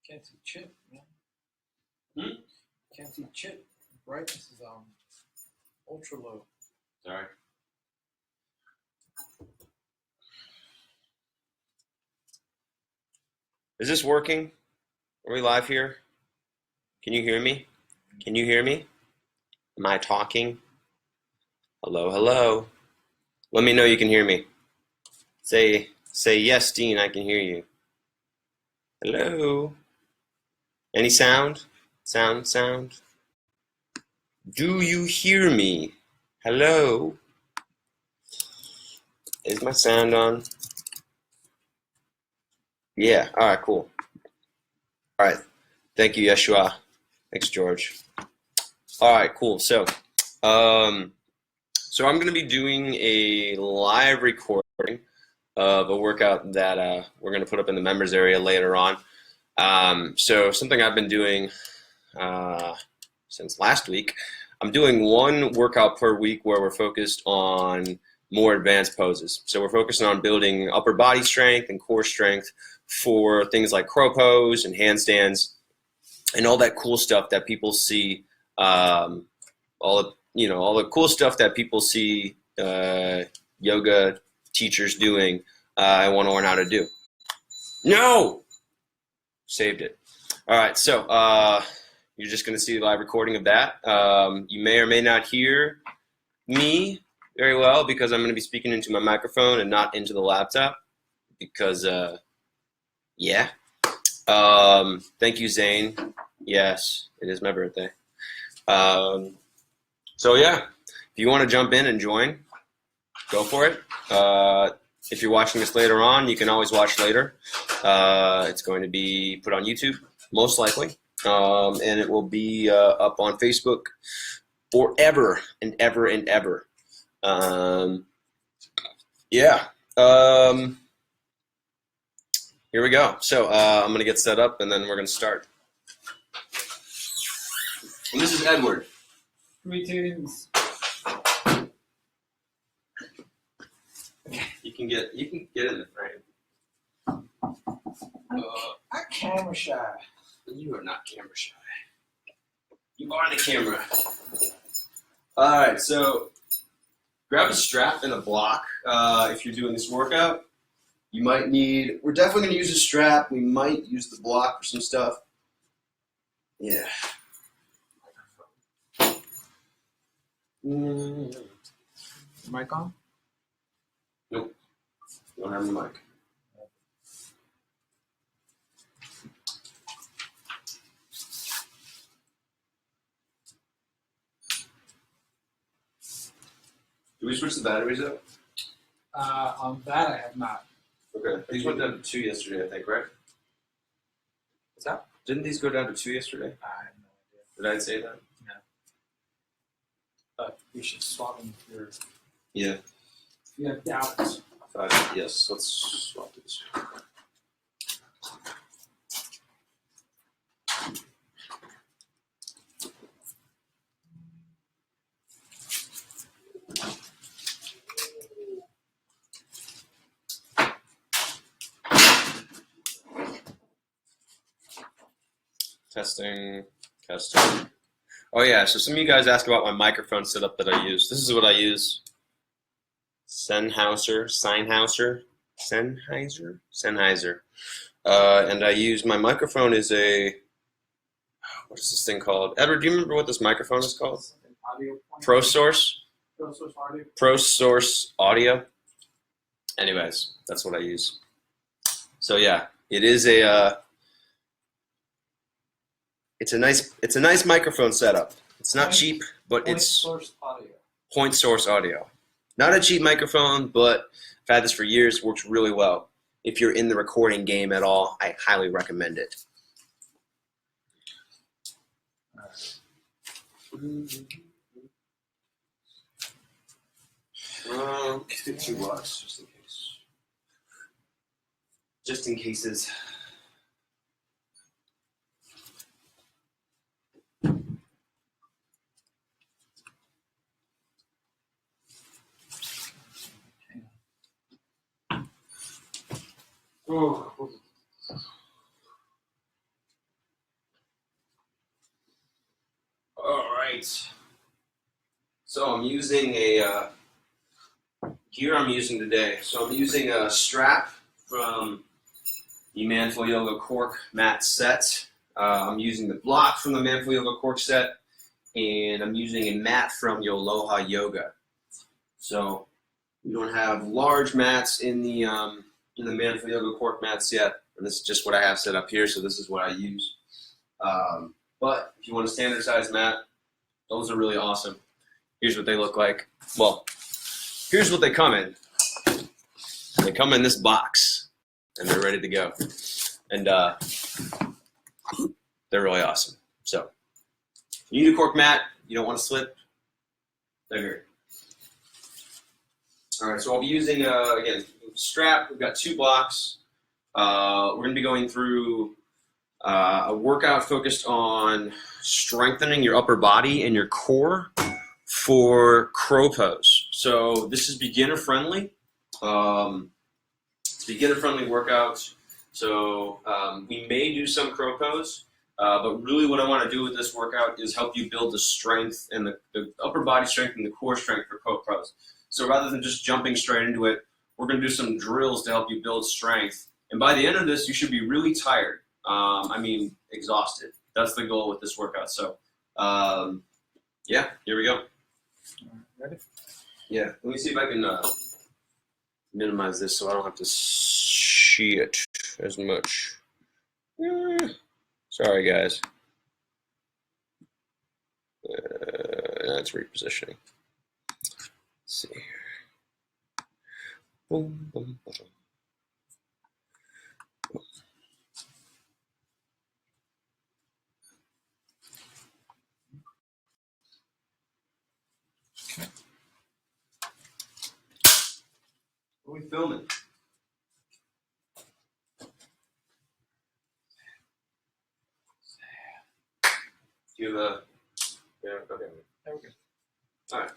Can't see chip, man. Hmm? Can't see chip. Brightness is ultra low. Sorry. Is this working? Are we live here? Can you hear me? Can you hear me? Am I talking? Hello, hello. Let me know you can hear me. Say yes, Dean, I can hear you. Hello. Any sound? Sound? Do you hear me? Hello? Is my sound on? Yeah, alright, cool. Alright, thank you, Yeshua. Thanks, George. Alright, cool. So I'm going to be doing a live recording of a workout that we're going to put up in the members area later on. So something I've been doing since last week, I'm doing one workout per week where we're focused on more advanced poses. So we're focusing on building upper body strength and core strength for things like crow pose and handstands and all that cool stuff that people see, all the cool stuff that people see yoga teachers doing. I want to learn how to do. No! Saved it. All right, so you're just going to see a live recording of that. You may or may not hear me very well because I'm going to be speaking into my microphone and not into the laptop because, yeah. Thank you, Zane. Yes, it is my birthday. So, yeah, if you want to jump in and join, go for it. If you're watching this later on, you can always watch later. It's going to be put on YouTube, most likely. And it will be up on Facebook forever and ever and ever. Yeah. Here we go. So I'm going to get set up, and then we're going to start. And this is Edward. Greetings. You can get in the frame. I'm camera shy. You are not camera shy. You are the camera. All right, so grab a strap and a block if you're doing this workout. You might need, we're definitely going to use a strap. We might use the block for some stuff. Yeah. Mic on? Nope. Don't have the mic. Did we switch the batteries up? On that I have not. Okay. These went down to 2 yesterday, I think, right? What's that? Didn't these go down to 2 yesterday? I have no idea. Did I say that? No. But we should swap them if you're. Yeah. If you have doubts. Yes, let's swap this. Testing. Oh yeah, so some of you guys asked about my microphone setup that I use. This is what I use. Sennheiser. And I use, my microphone is a, what is this thing called? Edward, do you remember what this microphone is called? Audio ProSource Audio. ProSource Audio. Anyways, that's what I use. So yeah, it is a, it's a nice microphone setup. It's not cheap, but it's point source audio. Not a cheap microphone, but I've had this for years. Works really well. If you're in the recording game at all, I highly recommend it. Let's get $2 just in case. Just in cases. Oh. So I'm using a gear I'm using today. So I'm using a strap from the Manful Yoga Cork mat set. I'm using the block from the Manful Yoga Cork set, and I'm using a mat from Aloha Yoga. So we don't have large mats in the Manful Yoga Cork mats yet, and this is just what I have set up here. So this is what I use. But if you want a standard size mat, those are really awesome. Here's what they look like. Well, here's what they come in. They come in this box, and they're ready to go. And they're really awesome. So if you need a cork mat, you don't want to slip, they're here. All right, so I'll be using, again, strap. We've got 2 blocks. We're going to be going through a workout focused on strengthening your upper body and your core for crow pose. So this is beginner friendly. It's a beginner friendly workout. So we may do some crow pose, but really what I want to do with this workout is help you build the strength and the upper body strength and the core strength for crow pose. So rather than just jumping straight into it, we're going to do some drills to help you build strength. And by the end of this, you should be really tired. Exhausted. That's the goal with this workout. So, yeah, here we go. Ready? Yeah, let me see if I can minimize this so I don't have to see it as much. Sorry, guys. That's repositioning. Let's see. Boom, boom, boom. What are we filming? Do you have a... Yeah, okay. There we go. All right.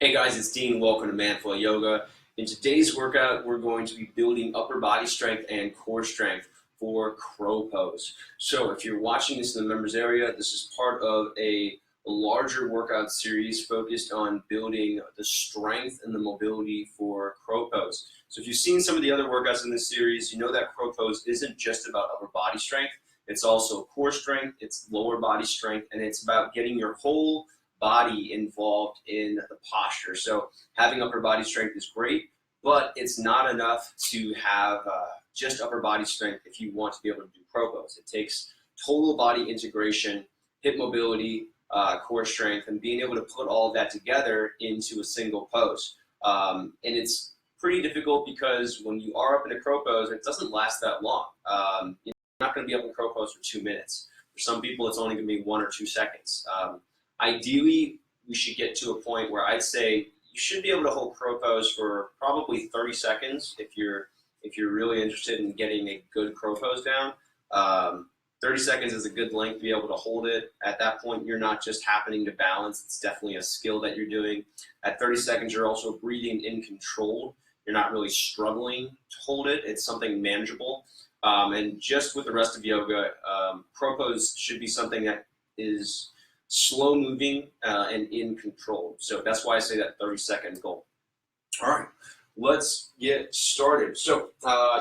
Hey guys, it's Dean. Welcome to Manful Yoga. In today's workout, we're going to be building upper body strength and core strength for crow pose. So if you're watching this in the members area, this is part of a larger workout series focused on building the strength and the mobility for crow pose. So if you've seen some of the other workouts in this series, you know that crow pose isn't just about upper body strength. It's also core strength, it's lower body strength, and it's about getting your whole body involved in the posture. So having upper body strength is great, but it's not enough to have just upper body strength if you want to be able to do crow pose. It takes total body integration, hip mobility, core strength, and being able to put all of that together into a single pose. And it's pretty difficult because when you are up in a crow pose, it doesn't last that long. You're not going to be up in crow pose for 2 minutes. For some people, it's only going to be 1 or 2 seconds. Ideally, we should get to a point where I'd say you should be able to hold crow pose for probably 30 seconds if you're really interested in getting a good crow pose down. 30 seconds is a good length to be able to hold it. At that point, you're not just happening to balance. It's definitely a skill that you're doing. At 30 seconds, you're also breathing in control. You're not really struggling to hold it. It's something manageable. And just with the rest of yoga, crow pose should be something that is slow moving and in control. So that's why I say that 30-second goal. All right, let's get started. So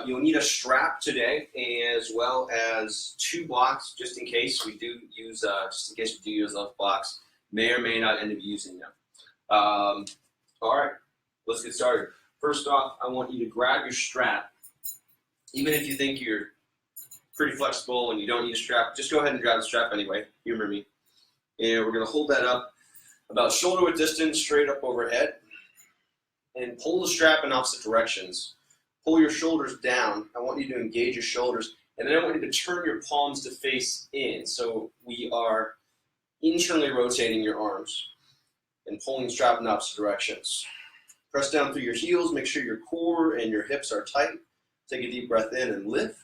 you'll need a strap today, as well as 2 blocks, just in case we do use those blocks. May or may not end up using them. All right, let's get started. First off, I want you to grab your strap. Even if you think you're pretty flexible and you don't need a strap, just go ahead and grab the strap anyway. Humor me. And we're going to hold that up about shoulder width distance, straight up overhead, and pull the strap in opposite directions. Pull your shoulders down. I want you to engage your shoulders, and then I want you to turn your palms to face in. So we are internally rotating your arms and pulling the strap in opposite directions. Press down through your heels. Make sure your core and your hips are tight. Take a deep breath in and lift.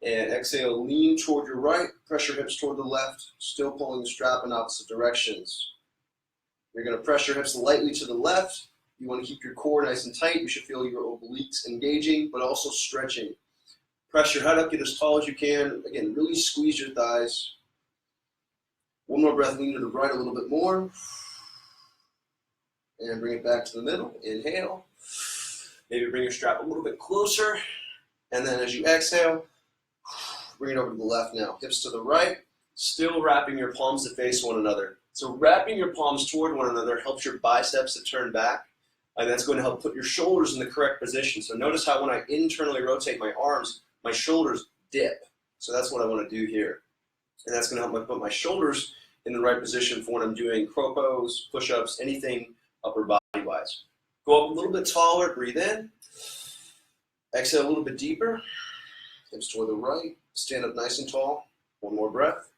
And exhale, lean toward your right, press your hips toward the left, still pulling the strap in opposite directions. You're going to press your hips lightly to the left, You want to keep your core nice and tight. You should feel your obliques engaging, but also stretching. Press your head up, get as tall as you can. Again, really squeeze your thighs. One more breath, lean to the right a little bit more. And bring it back to the middle. Inhale. Maybe bring your strap a little bit closer. And then as you exhale, bring it over to the left now. Hips to the right, still wrapping your palms to face one another. So wrapping your palms toward one another helps your biceps to turn back, and that's going to help put your shoulders in the correct position. So notice how when I internally rotate my arms, my shoulders dip. So that's what I want to do here. And that's going to help me put my shoulders in the right position for when I'm doing crow pose, push-ups, anything upper body-wise. Go up a little bit taller, breathe in. Exhale a little bit deeper. Hips toward the right. Stand up nice and tall. One more breath.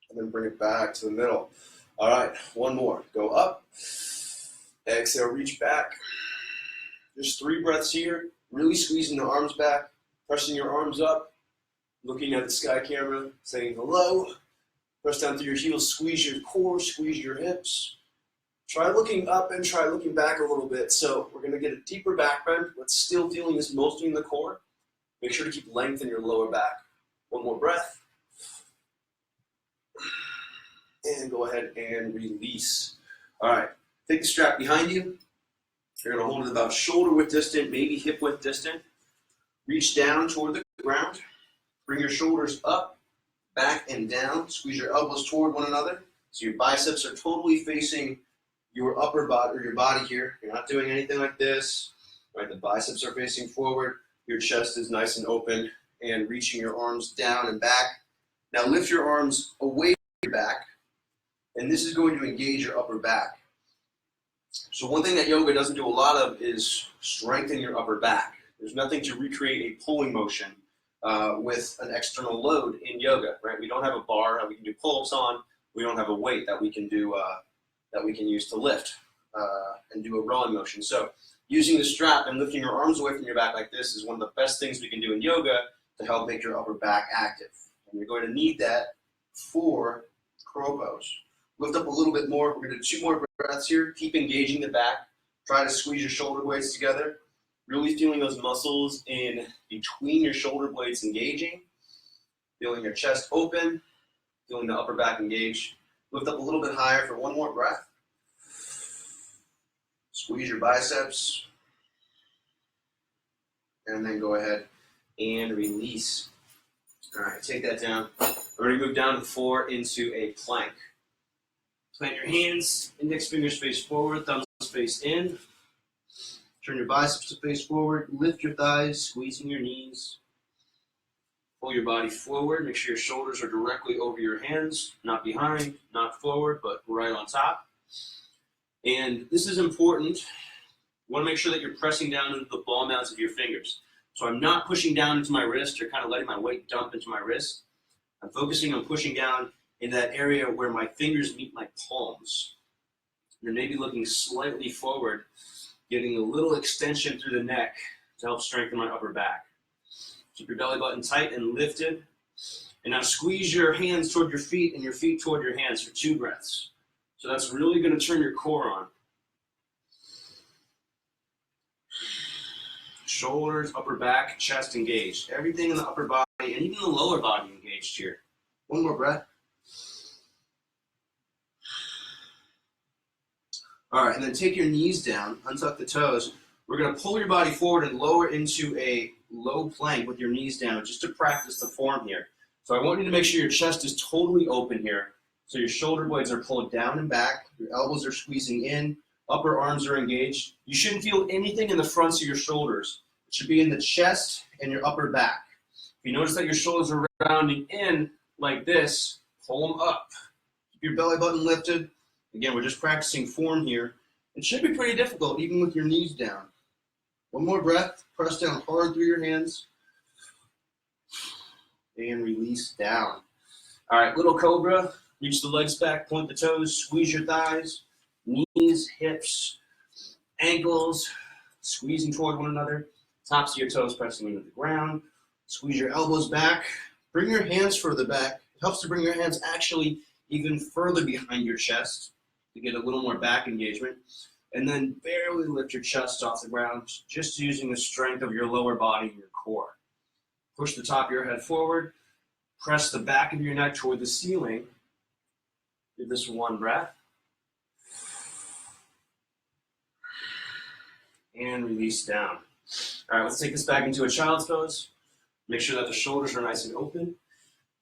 And then bring it back to the middle. All right, one more. Go up. Exhale, reach back. Just 3 breaths here. Really squeezing the arms back. Pressing your arms up. Looking at the sky camera. Saying hello. Press down through your heels. Squeeze your core. Squeeze your hips. Try looking up and try looking back a little bit. So we're going to get a deeper back bend, but still feeling this mostly in the core. Make sure to keep length in your lower back. One more breath. And go ahead and release. All right, take the strap behind you. You're going to hold it about shoulder width distant, maybe hip width distant. Reach down toward the ground. Bring your shoulders up, back, and down. Squeeze your elbows toward one another. So your biceps are totally facing your upper body or your body here. You're not doing anything like this. Right? The biceps are facing forward. Your chest is nice and open and reaching your arms down and back. Now lift your arms away from your back, and this is going to engage your upper back. So one thing that yoga doesn't do a lot of is strengthen your upper back. There's nothing to recreate a pulling motion with an external load in yoga, right? We don't have a bar that we can do pull-ups on. We don't have a weight that we can do that we can use to lift and do a rowing motion. So using the strap and lifting your arms away from your back like this is one of the best things we can do in yoga to help make your upper back active. And you're going to need that for crow pose. Lift up a little bit more. We're going to do 2 more breaths here. Keep engaging the back. Try to squeeze your shoulder blades together. Really feeling those muscles in between your shoulder blades engaging. Feeling your chest open. Feeling the upper back engage. Lift up a little bit higher for 1 more breath. Squeeze your biceps. And then go ahead and release. All right, take that down. We're going to move down to the floor into a plank. Plant your hands, index fingers face forward, thumbs face in. Turn your biceps to face forward. Lift your thighs, squeezing your knees. Pull your body forward. Make sure your shoulders are directly over your hands, not behind, not forward, but right on top. And this is important. You want to make sure that you're pressing down into the ball mounts of your fingers. So I'm not pushing down into my wrist or kind of letting my weight dump into my wrist. I'm focusing on pushing down in that area where my fingers meet my palms. You're maybe looking slightly forward, getting a little extension through the neck to help strengthen my upper back. Keep your belly button tight and lifted. And now squeeze your hands toward your feet and your feet toward your hands for 2 breaths. So that's really going to turn your core on. Shoulders, upper back, chest engaged. Everything in the upper body and even the lower body engaged here. 1 more breath. All right, and then take your knees down, untuck the toes. We're going to pull your body forward and lower into a low plank with your knees down just to practice the form here. So I want you to make sure your chest is totally open here. So your shoulder blades are pulled down and back. Your elbows are squeezing in. Upper arms are engaged. You shouldn't feel anything in the fronts of your shoulders. It should be in the chest and your upper back. If you notice that your shoulders are rounding in like this, pull them up. Keep your belly button lifted. Again, we're just practicing form here. It should be pretty difficult, even with your knees down. 1 more breath. Press down hard through your hands. And release down. All right, little cobra. Reach the legs back, point the toes, squeeze your thighs, knees, hips, ankles, squeezing toward one another. Tops of your toes pressing into the ground. Squeeze your elbows back. Bring your hands further back. It helps to bring your hands actually even further behind your chest. to get a little more back engagement. And then barely lift your chest off the ground, just using the strength of your lower body and your core. Push the top of your head forward. Press the back of your neck toward the ceiling. Give this one breath. And release down. All right, let's take this back into a child's pose. Make sure that the shoulders are nice and open.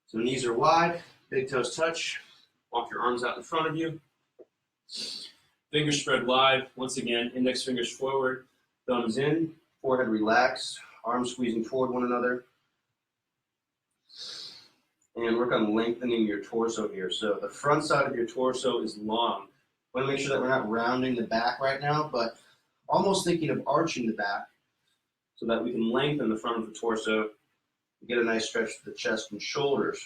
So knees are wide, big toes touch. Walk your arms out in front of you. Fingers spread wide. Once again, index fingers forward, thumbs in, forehead relaxed, arms squeezing toward one another. And work on lengthening your torso here. So the front side of your torso is long. Want to make sure that we're not rounding the back right now, but almost thinking of arching the back so that we can lengthen the front of the torso and get a nice stretch to the chest and shoulders.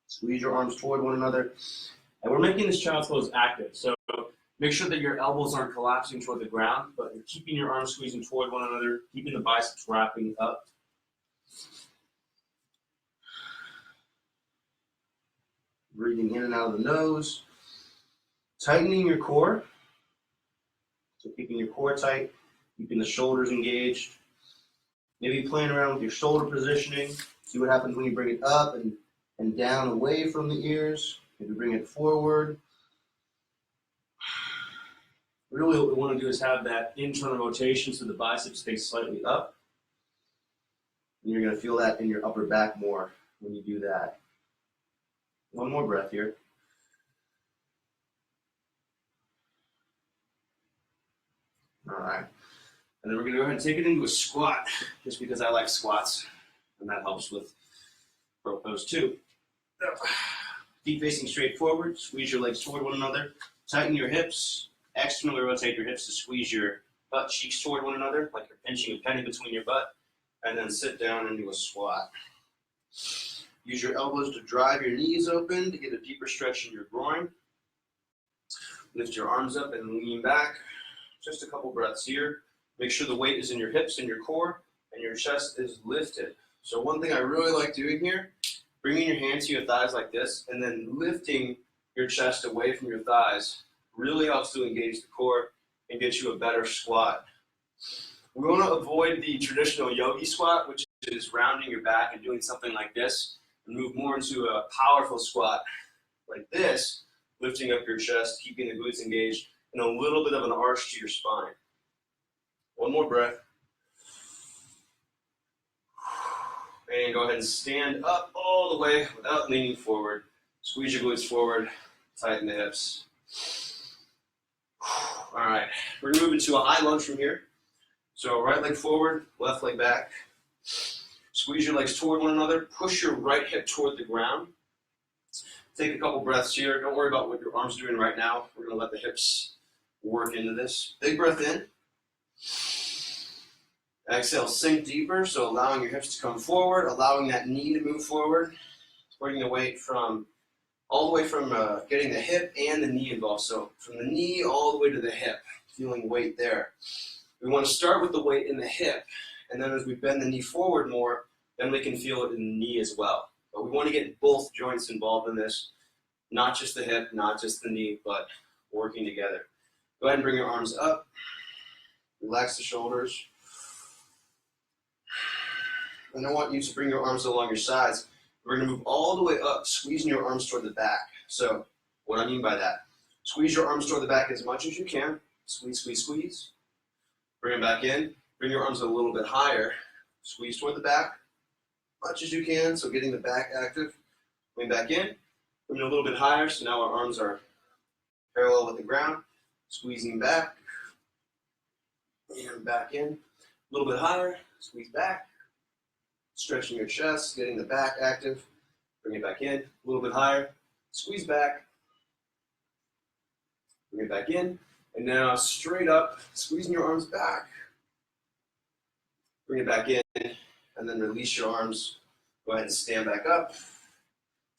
Squeeze your arms toward one another. And we're making this child's pose active. So make sure that your elbows aren't collapsing toward the ground, but you're keeping your arms squeezing toward one another, keeping the biceps wrapping up. Breathing in and out of the nose. Tightening your core. So keeping your core tight, keeping the shoulders engaged. Maybe playing around with your shoulder positioning. See what happens when you bring it up and down away from the ears. Maybe bring it forward. Really what we want to do is have that internal rotation so the biceps stay slightly up. And you're going to feel that in your upper back more when you do that. One more breath here. All right. And then we're going to go ahead and take it into a squat, just because I like squats, and that helps with pro pose too. Feet facing straight forward, squeeze your legs toward one another, tighten your hips, externally rotate your hips to squeeze your butt cheeks toward one another, like you're pinching a penny between your butt, and then sit down into a squat. Use your elbows to drive your knees open to get a deeper stretch in your groin. Lift your arms up and lean back. Just a couple breaths here. Make sure the weight is in your hips and your core, and your chest is lifted. So one thing I really like doing here, bringing your hands to your thighs like this, and then lifting your chest away from your thighs, really helps to engage the core and get you a better squat. We want to avoid the traditional yogi squat, which is rounding your back and doing something like this, and move more into a powerful squat like this, lifting up your chest, keeping the glutes engaged, and a little bit of an arch to your spine. One more breath. And go ahead and stand up all the way without leaning forward. Squeeze your glutes forward, tighten the hips. All right, we're gonna move into a high lunge from here. So right leg forward, left leg back. Squeeze your legs toward one another. Push your right hip toward the ground. Take a couple breaths here. Don't worry about what your arms are doing right now. We're gonna let the hips work into this. Big breath in. Exhale, sink deeper, so allowing your hips to come forward, allowing that knee to move forward, bringing the weight from all the way from getting the hip and the knee involved. So from the knee all the way to the hip, feeling weight there. We want to start with the weight in the hip, and then as we bend the knee forward more, then we can feel it in the knee as well. But we want to get both joints involved in this, not just the hip, not just the knee, but working together. Go ahead and bring your arms up. Relax the shoulders. And I want you to bring your arms along your sides. We're going to move all the way up, squeezing your arms toward the back. So what I mean by that, squeeze your arms toward the back as much as you can. Squeeze, squeeze, squeeze. Bring them back in. Bring your arms a little bit higher. Squeeze toward the back as much as you can, so getting the back active. Bring back in. Bring it a little bit higher, so now our arms are parallel with the ground. Squeezing back. And back in. A little bit higher. Squeeze back. Stretching your chest, getting the back active. Bring it back in. A little bit higher. Squeeze back. Bring it back in. And now straight up, squeezing your arms back. Bring it back in, and then release your arms. Go ahead and stand back up.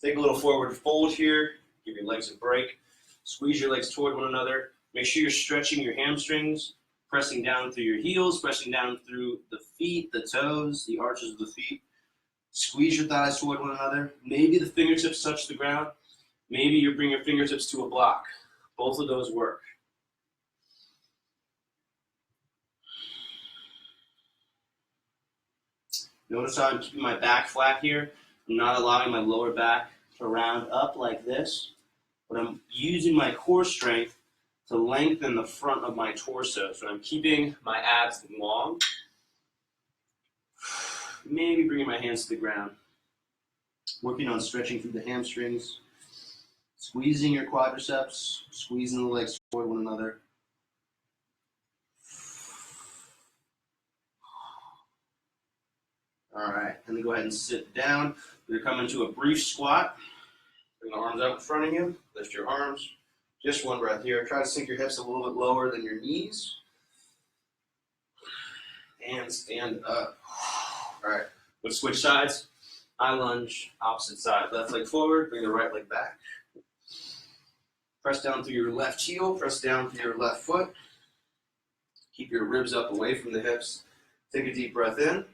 Take a little forward fold here. Give your legs a break. Squeeze your legs toward one another. Make sure you're stretching your hamstrings, pressing down through your heels, pressing down through the feet, the toes, the arches of the feet. Squeeze your thighs toward one another. Maybe the fingertips touch the ground. Maybe you bring your fingertips to a block. Both of those work. Notice how I'm keeping my back flat here. I'm not allowing my lower back to round up like this, but I'm using my core strength to lengthen the front of my torso. So I'm keeping my abs long. Maybe bringing my hands to the ground. Working on stretching through the hamstrings. Squeezing your quadriceps. Squeezing the legs toward one another. All right, and then go ahead and sit down. We're going to come into a brief squat. Bring the arms out in front of you. Lift your arms. Just one breath here. Try to sink your hips a little bit lower than your knees. And stand up. All right, let's switch sides. I lunge, opposite side. Left leg forward, bring the right leg back. Press down through your left heel, press down through your left foot. Keep your ribs up away from the hips. Take a deep breath in.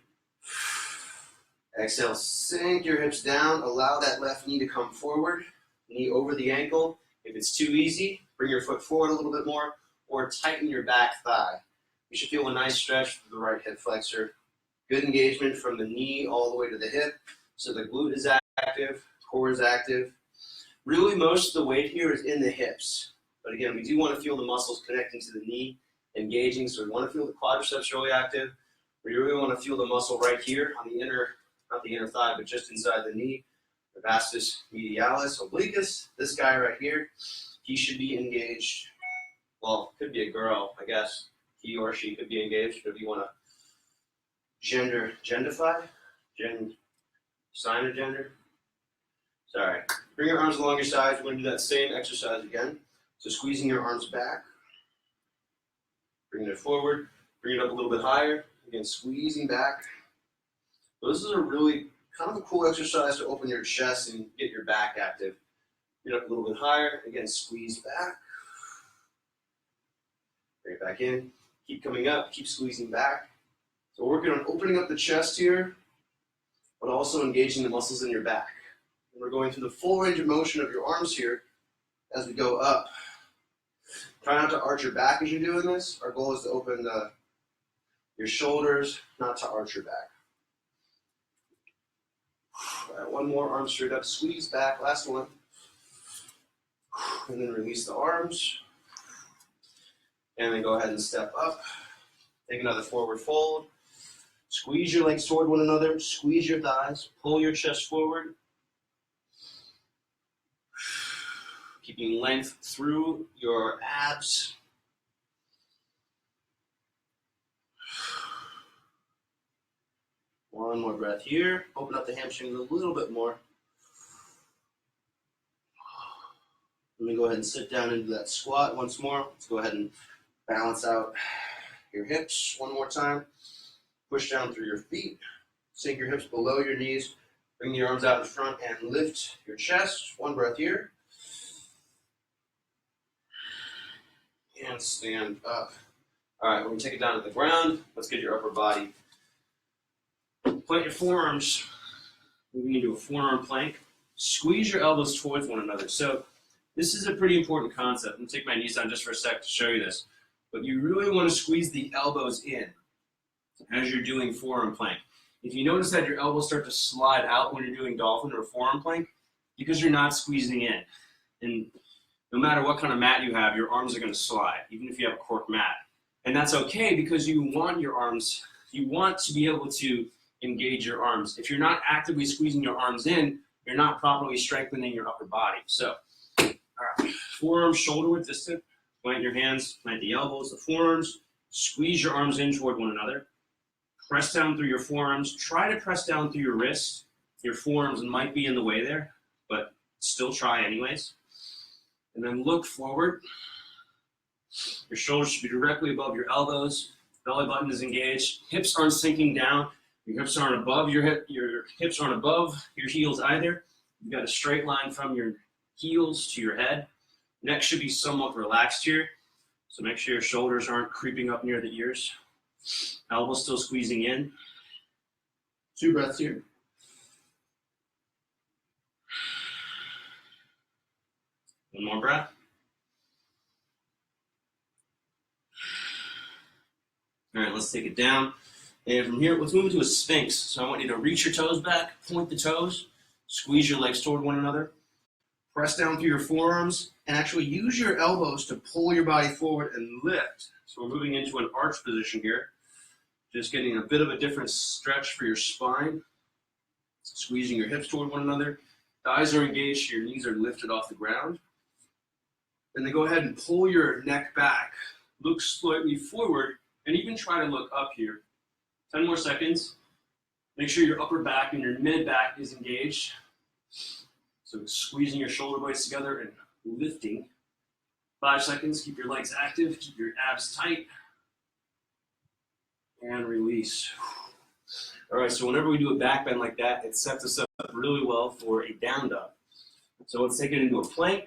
Exhale, sink your hips down. Allow that left knee to come forward. Knee over the ankle. If it's too easy, bring your foot forward a little bit more or tighten your back thigh. You should feel a nice stretch through the right hip flexor. Good engagement from the knee all the way to the hip. So the glute is active, core is active. Really, most of the weight here is in the hips. But again, we do want to feel the muscles connecting to the knee, engaging. So we want to feel the quadriceps really active. We really want to feel the muscle right here on the inner, not the inner thigh, but just inside the knee. The vastus medialis obliquus, this guy right here, he should be engaged. Well, could be a girl, I guess. He or she could be engaged, but if you want to gendify, sign of gender. Sorry. Bring your arms along your sides. We're going to do that same exercise again. So squeezing your arms back. Bringing it forward. Bring it up a little bit higher. Again, squeezing back. So this is a really kind of a cool exercise to open your chest and get your back active. Bring it up a little bit higher. Again, squeeze back. Bring it back in. Keep coming up. Keep squeezing back. So we're working on opening up the chest here, but also engaging the muscles in your back. And we're going through the full range of motion of your arms here as we go up. Try not to arch your back as you're doing this. Our goal is to open your shoulders, not to arch your back. All right, one more, arms straight up, squeeze back, last one. And then release the arms. And then go ahead and step up. Take another forward fold. Squeeze your legs toward one another. Squeeze your thighs. Pull your chest forward. Keeping length through your abs. One more breath here. Open up the hamstrings a little bit more. Let me go ahead and sit down into that squat once more. Let's go ahead and balance out your hips one more time. Push down through your feet. Sink your hips below your knees. Bring your arms out in front and lift your chest. One breath here. And stand up. All right, we're going to take it down to the ground. Let's get your upper body. Plant your forearms. Moving into a forearm plank. Squeeze your elbows towards one another. So this is a pretty important concept. I'm going to take my knees down just for a sec to show you this. But you really want to squeeze the elbows in as you're doing forearm plank. If you notice that your elbows start to slide out when you're doing dolphin or forearm plank, because you're not squeezing in. And no matter what kind of mat you have, your arms are going to slide, even if you have a cork mat. And that's okay because you want your arms, you want to be able to engage your arms. If you're not actively squeezing your arms in, you're not properly strengthening your upper body. So, all right, forearms shoulder width distant. Plant your hands, plant the elbows, the forearms. Squeeze your arms in toward one another. Press down through your forearms. Try to press down through your wrists. Your forearms might be in the way there, but still try anyways. And then look forward. Your shoulders should be directly above your elbows. Belly button is engaged. Hips aren't sinking down. Your hips aren't above your hips aren't above your heels either. You've got a straight line from your heels to your head. Neck should be somewhat relaxed here. So make sure your shoulders aren't creeping up near the ears. Elbows still squeezing in. 2 breaths here. One more breath. All right, let's take it down. And from here, let's move into a sphinx. So I want you to reach your toes back, point the toes, squeeze your legs toward one another, press down through your forearms, and actually use your elbows to pull your body forward and lift. So we're moving into an arch position here. Just getting a bit of a different stretch for your spine. Squeezing your hips toward one another. Thighs are engaged, your knees are lifted off the ground. And then go ahead and pull your neck back. Look slightly forward, and even try to look up here. 10 more seconds. Make sure your upper back and your mid back is engaged. So squeezing your shoulder blades together and lifting. 5 seconds, keep your legs active, keep your abs tight. And release. All right, so whenever we do a back bend like that, it sets us up really well for a down dog. So let's take it into a plank.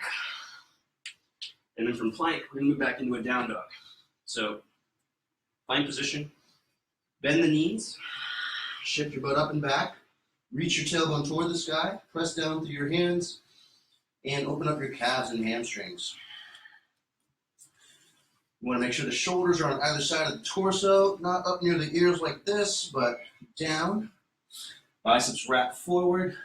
And then from plank, we're gonna move back into a down dog. So plank position, bend the knees, shift your butt up and back, reach your tailbone toward the sky, press down through your hands, and open up your calves and hamstrings. You want to make sure the shoulders are on either side of the torso, not up near the ears like this, but down. Biceps wrap forward,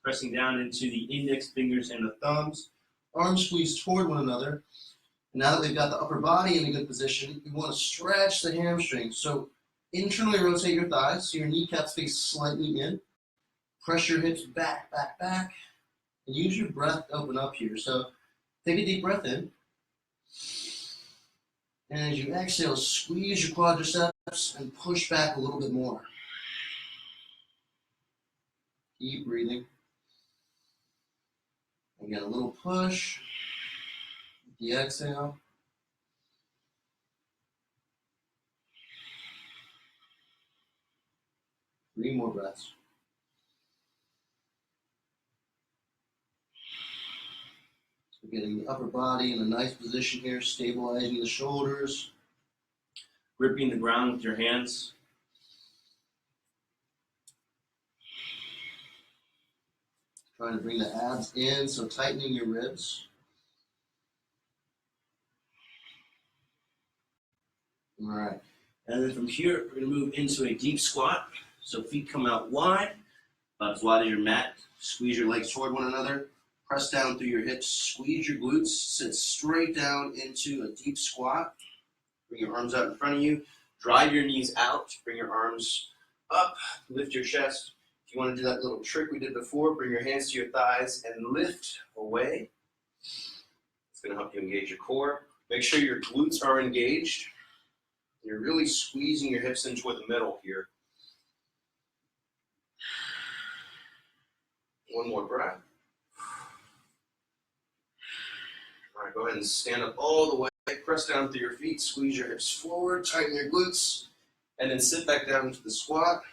pressing down into the index fingers and the thumbs. Arms squeeze toward one another. And now that we've got the upper body in a good position, we want to stretch the hamstrings. So internally rotate your thighs so your kneecaps face slightly in. Press your hips back, back, back. And use your breath to open up here. So take a deep breath in. And as you exhale, squeeze your quadriceps and push back a little bit more. Keep breathing. Again, a little push. The exhale. 3 more breaths. So getting the upper body in a nice position here, stabilizing the shoulders, gripping the ground with your hands. Trying to bring the abs in, so tightening your ribs. All right, and then from here, we're going to move into a deep squat. So feet come out wide, about as wide as your mat. Squeeze your legs toward one another. Press down through your hips. Squeeze your glutes. Sit straight down into a deep squat. Bring your arms out in front of you. Drive your knees out. Bring your arms up. Lift your chest. If you want to do that little trick we did before, bring your hands to your thighs and lift away. It's going to help you engage your core. Make sure your glutes are engaged. You're really squeezing your hips in toward the middle here. One more breath. All right, go ahead and stand up all the way. Press down through your feet. Squeeze your hips forward. Tighten your glutes. And then sit back down into the squat.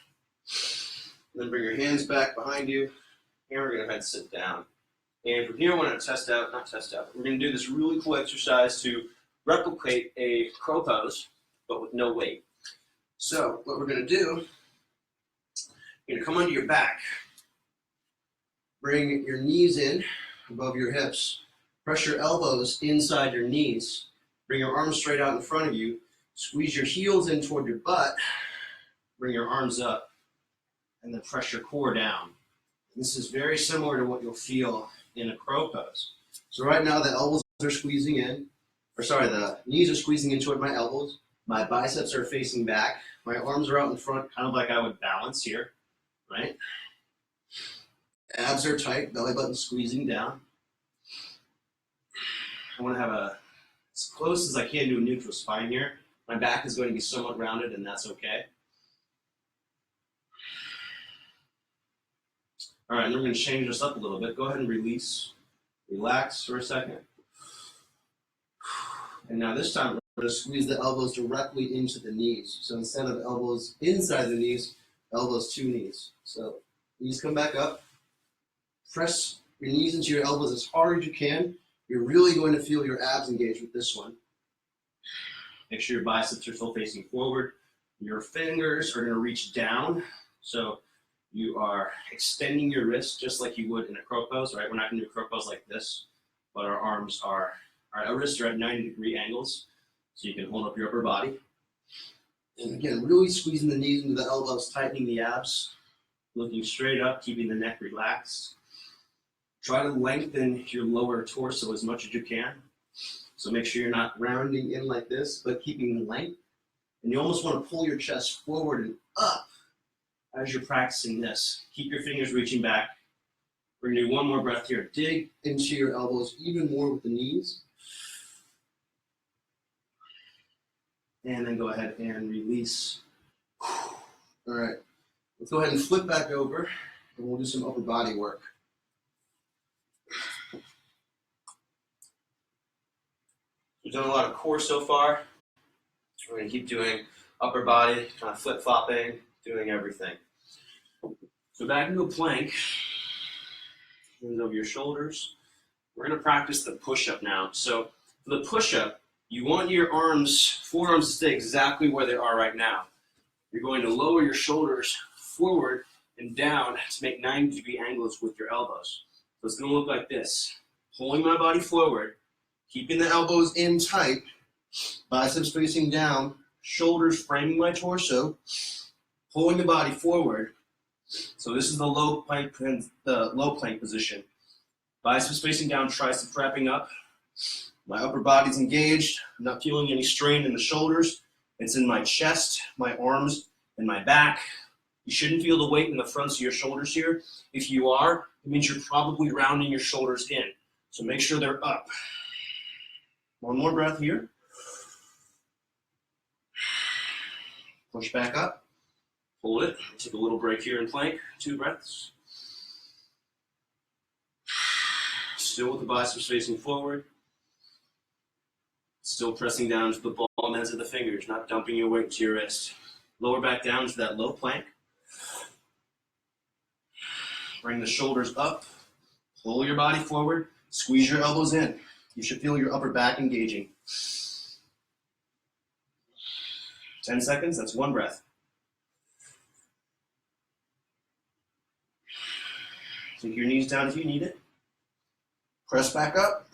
And then bring your hands back behind you. And we're going to go ahead and sit down. And from here, I want to we're going to do this really cool exercise to replicate a crow pose, but with no weight. So what we're going to do, you're going to come onto your back. Bring your knees in above your hips. Press your elbows inside your knees. Bring your arms straight out in front of you. Squeeze your heels in toward your butt. Bring your arms up. And then press your core down. This is very similar to what you'll feel in a crow pose. So right now the elbows are squeezing in. The knees are squeezing in toward my elbows. My biceps are facing back. My arms are out in front, kind of like I would balance here, right? Abs are tight, belly button squeezing down. I want to have as close as I can to a neutral spine here. My back is going to be somewhat rounded, and that's okay. All right, and we're going to change this up a little bit. Go ahead and release. Relax for a second. And now this time, we're going to squeeze the elbows directly into the knees. So instead of elbows inside the knees, elbows to knees. So knees come back up. Press your knees into your elbows as hard as you can. You're really going to feel your abs engage with this one. Make sure your biceps are still facing forward. Your fingers are going to reach down. So you are extending your wrist just like you would in a crow pose, right? We're not going to do a crow pose like this, but our wrists are at 90-degree angles, so you can hold up your upper body. And again, really squeezing the knees into the elbows, tightening the abs. Looking straight up, keeping the neck relaxed. Try to lengthen your lower torso as much as you can. So make sure you're not rounding in like this, but keeping length. And you almost want to pull your chest forward and up as you're practicing this. Keep your fingers reaching back. We're going to do one more breath here. Dig into your elbows even more with the knees. And then go ahead and release. All right. Let's go ahead and flip back over, and we'll do some upper body work. We've done a lot of core so far. We're going to keep doing upper body, kind of flip-flopping, doing everything. So back into a plank. Hands over your shoulders. We're going to practice the push-up now. So for the push-up, you want your forearms to stay exactly where they are right now. You're going to lower your shoulders forward and down to make 90-degree angles with your elbows. So it's going to look like this. Pulling my body forward, keeping the elbows in tight, biceps facing down, shoulders framing my torso, pulling the body forward. So this is the low plank position. Biceps facing down, triceps wrapping up. My upper body's engaged. I'm not feeling any strain in the shoulders. It's in my chest, my arms, and my back. You shouldn't feel the weight in the fronts of your shoulders here. If you are, it means you're probably rounding your shoulders in. So make sure they're up. One more breath here. Push back up. Hold it. Take a little break here in plank. 2 breaths. Still with the biceps facing forward. Still pressing down to the palm ends of the fingers, not dumping your weight to your wrist. Lower back down to that low plank. Bring the shoulders up. Pull your body forward. Squeeze your elbows in. You should feel your upper back engaging. 10 seconds, that's 1 breath. Take your knees down if you need it. Press back up.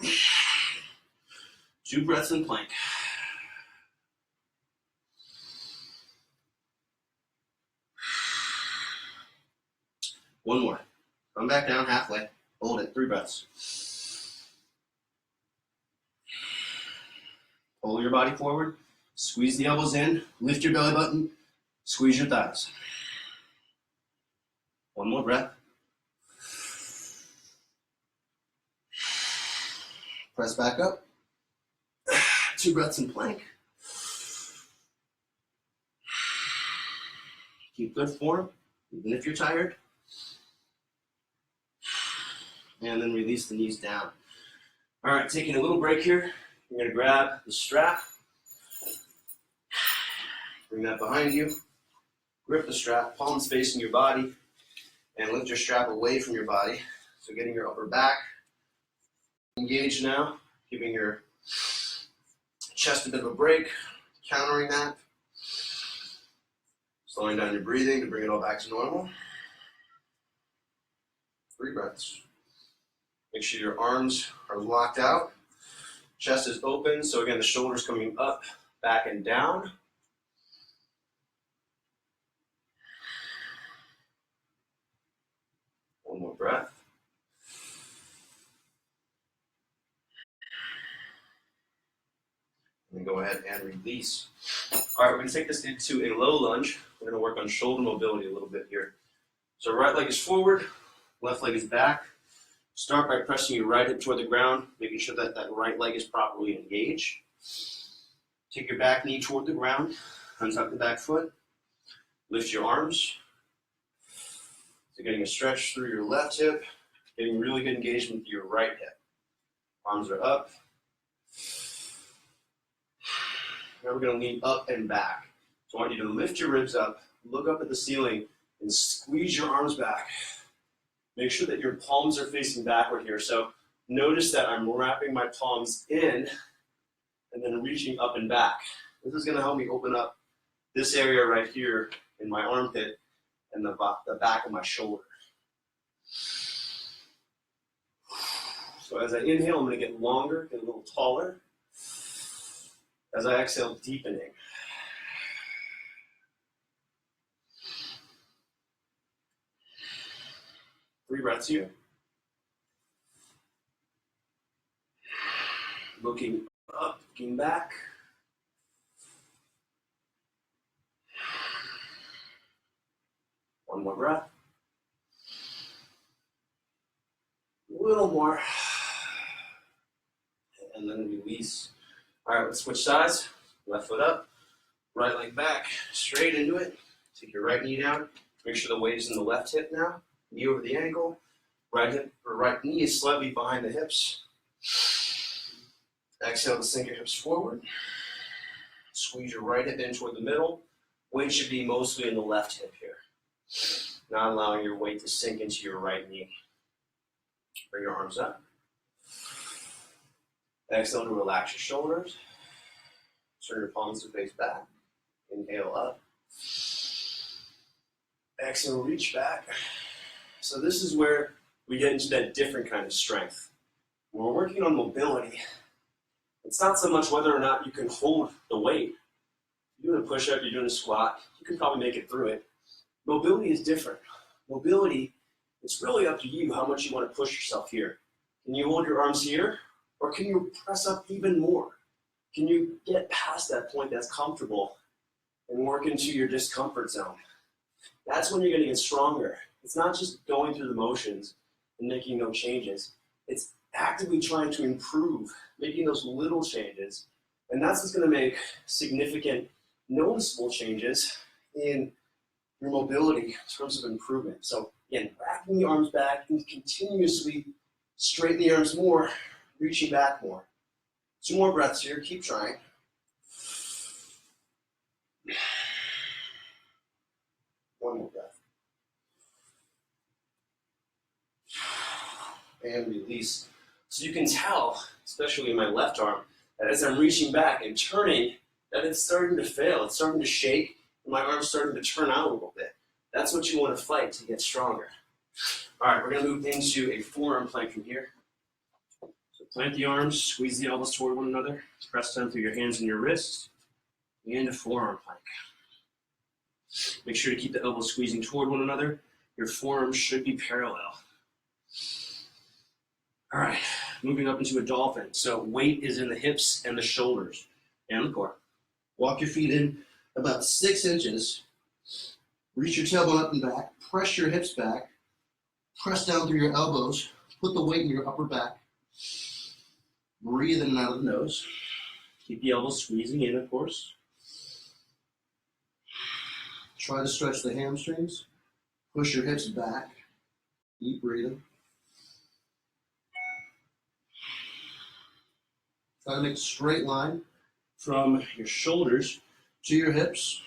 2 breaths in plank. One more. Come back down halfway. Hold it. 3 breaths. Pull your body forward. Squeeze the elbows in. Lift your belly button. Squeeze your thighs. 1 more breath. Press back up. 2 breaths in plank. Keep good form, even if you're tired. And then release the knees down. All right, taking a little break here. You're going to grab the strap. Bring that behind you. Grip the strap, palms facing your body, and lift your strap away from your body. So getting your upper back engaged now, giving your chest a bit of a break, countering that. Slowing down your breathing to bring it all back to normal. 3 breaths. Make sure your arms are locked out. Chest is open, so again, the shoulders coming up, back, and down. One more breath. And then go ahead and release. All right, we're going to take this into a low lunge. We're going to work on shoulder mobility a little bit here. So right leg is forward, left leg is back. Start by pressing your right hip toward the ground, making sure that that right leg is properly engaged. Take your back knee toward the ground, untuck the back foot, lift your arms. So getting a stretch through your left hip, getting really good engagement with your right hip. Arms are up. Now we're going to lean up and back. So I want you to lift your ribs up, look up at the ceiling, and squeeze your arms back. Make sure that your palms are facing backward here. So notice that I'm wrapping my palms in and then reaching up and back. This is going to help me open up this area right here in my armpit and the back of my shoulder. So as I inhale, I'm going to get longer, get a little taller. As I exhale, deepening. 3 breaths here. Looking up, looking back. One more breath. A little more. And then release. All right, let's switch sides. Left foot up, right leg back, straight into it. Take your right knee down. Make sure the weight is in the left hip now. Knee over the ankle. Right hip or right knee is slightly behind the hips. Exhale to sink your hips forward. Squeeze your right hip in toward the middle. Weight should be mostly in the left hip here. Not allowing your weight to sink into your right knee. Bring your arms up. Exhale to relax your shoulders. Turn your palms to face back. Inhale up. Exhale, reach back. So this is where we get into that different kind of strength. When we're working on mobility, it's not so much whether or not you can hold the weight. You're doing a push-up, you're doing a squat, you can probably make it through it. Mobility is different. Mobility, it's really up to you how much you want to push yourself here. Can you hold your arms here, or can you press up even more? Can you get past that point that's comfortable and work into your discomfort zone? That's when you're going to get stronger. It's not just going through the motions and making no changes. It's actively trying to improve, making those little changes. And that's what's going to make significant, noticeable changes in your mobility in terms of improvement. So again, racking the arms back and continuously straighten the arms more, reaching back more. 2 more breaths here, keep trying. One more breath. And release. So you can tell, especially in my left arm, that as I'm reaching back and turning, that it's starting to fail. It's starting to shake, and my arm's starting to turn out a little bit. That's what you want to fight to get stronger. All right, we're going to move into a forearm plank from here. So plant the arms, squeeze the elbows toward one another, press down through your hands and your wrists, and a forearm plank. Make sure to keep the elbows squeezing toward one another. Your forearms should be parallel. All right, moving up into a dolphin. So weight is in the hips and the shoulders and the core. Walk your feet in about 6 inches. Reach your tailbone up and back. Press your hips back. Press down through your elbows. Put the weight in your upper back. Breathe in and out of the nose. Keep the elbows squeezing in, of course. Try to stretch the hamstrings. Push your hips back. Keep breathing. Try to make a straight line from your shoulders to your hips.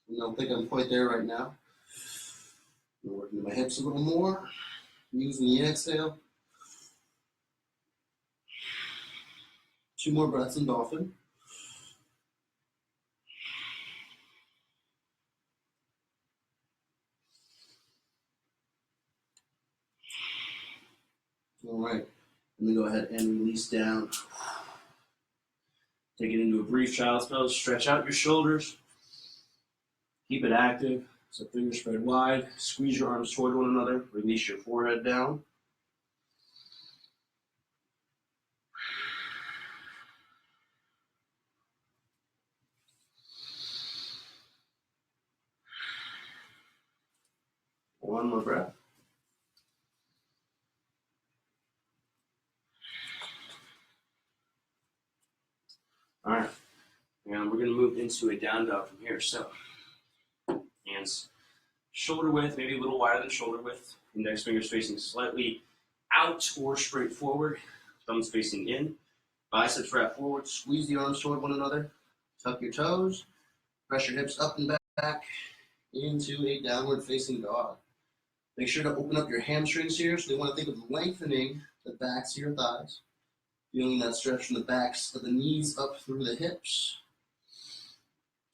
I don't think I'm quite there right now. I'm working my hips a little more. Using the exhale. 2 more breaths in dolphin. All right. Let me go ahead and release down. Take it into a brief child's pose. Stretch out your shoulders. Keep it active. So fingers spread wide. Squeeze your arms toward one another. Release your forehead down. One more breath. All right, and we're going to move into a down dog from here. So, hands shoulder width, maybe a little wider than shoulder width. Index fingers facing slightly out or straight forward. Thumbs facing in. Biceps wrap forward. Squeeze the arms toward one another. Tuck your toes. Press your hips up and back into a downward facing dog. Make sure to open up your hamstrings here. So you want to think of lengthening the backs of your thighs. Feeling that stretch from the backs of the knees up through the hips.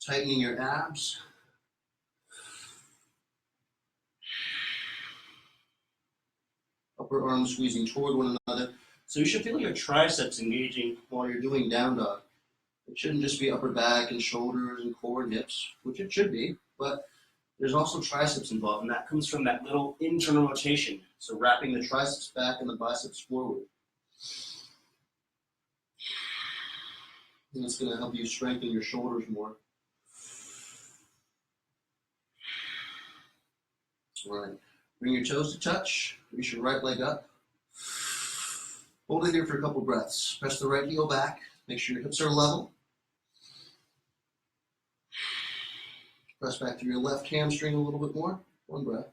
Tightening your abs. Upper arms squeezing toward one another. So you should feel your triceps engaging while you're doing down dog. It shouldn't just be upper back and shoulders and core and hips, which it should be, but There's also triceps involved, and that comes from that little internal rotation. So wrapping the triceps back and the biceps forward. And it's going to help you strengthen your shoulders more. All right. Bring your toes to touch. Reach your right leg up. Hold it here for a couple breaths. Press the right heel back. Make sure your hips are level. Press back to your left hamstring a little bit more. One breath.